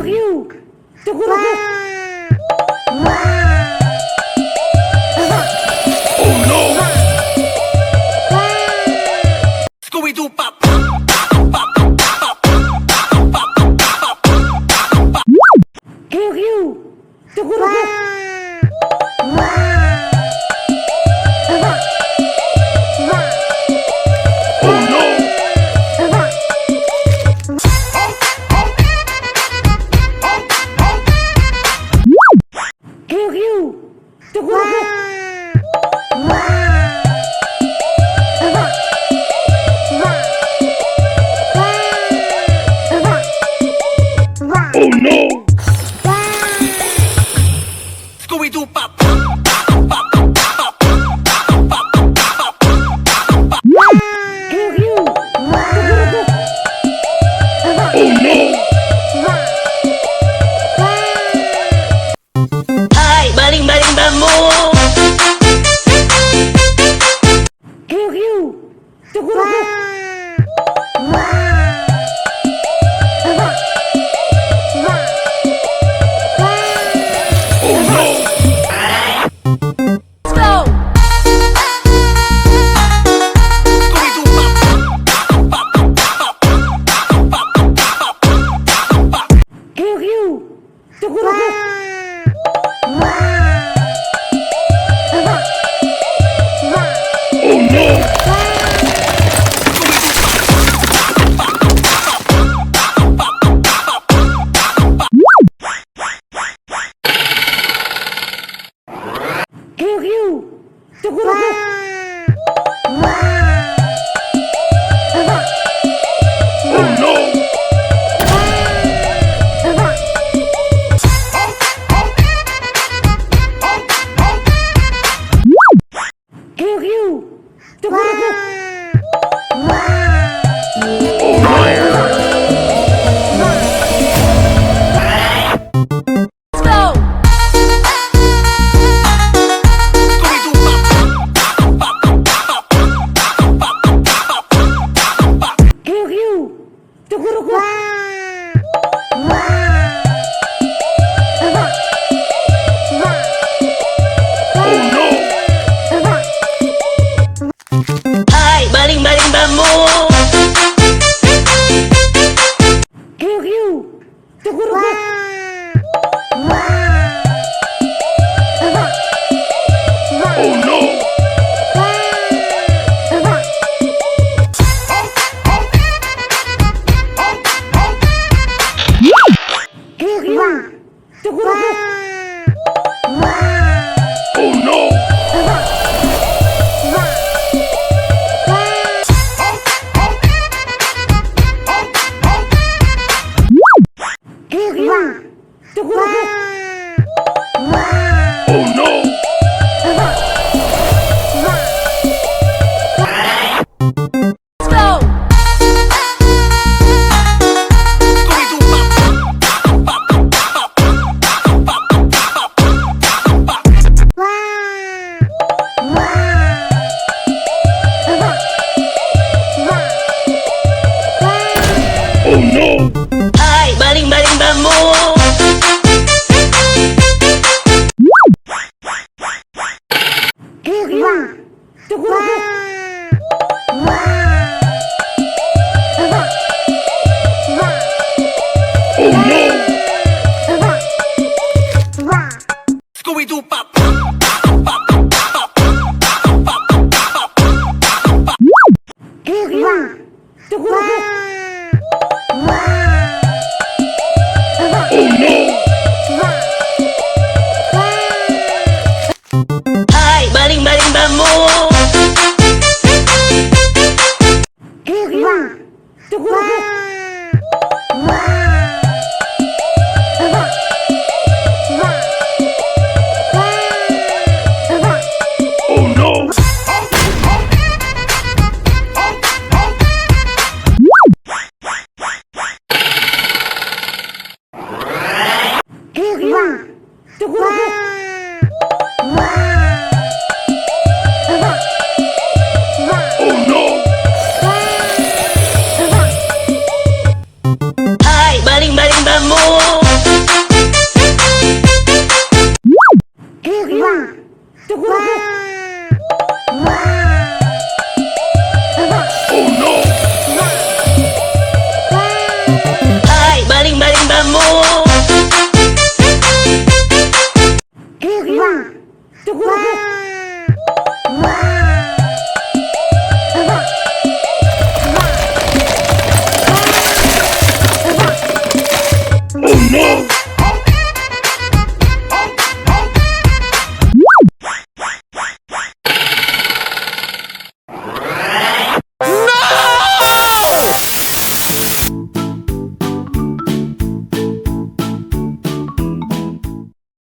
Ryu! Togorogo! Oh no! Scooby-Doo pop! Ryu! Togorogo! Oh no! Ryu! Togorogo! Oh no! Scooby-Doo pop! Ryu! Togorogo! Oh no! Ay, baling-baling bambu. Ryu! Togorogo! Oh no! Let's go. Scooby-Doo pop! Ryu! Togorogo! Oh no! Ryu! Togorogo! Oh no! Ryu! Togorogo! Oh no! Let's go. Scooby-Doo pop! Ryu! Togorogo! Oh no! Ay, baling-baling bambu. Ryu! Togorogo! Oh no! Ryu! Togorogo! Oh no! Ryu! Togorogo! Oh no! Let's go. Scooby-Doo pop! Oh no!